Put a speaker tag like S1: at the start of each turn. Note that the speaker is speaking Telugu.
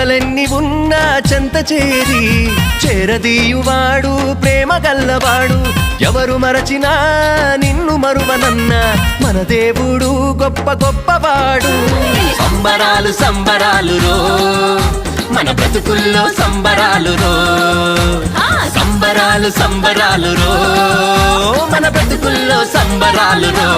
S1: చింతలెన్ని ఉన్నా చెంత చేరి చేరదీయువాడు ప్రేమ గల్లవాడు. ఎవరు మరచినా నిన్ను మరువనన్న మన దేవుడు గొప్ప గొప్పవాడు. సంబరాలు సంబరాలు రో మన బ్రతుకుల్లో సంబరాలు రో, సంబరాలు సంబరాలు రో మన బ్రతుకుల్లో సంబరాలు రో.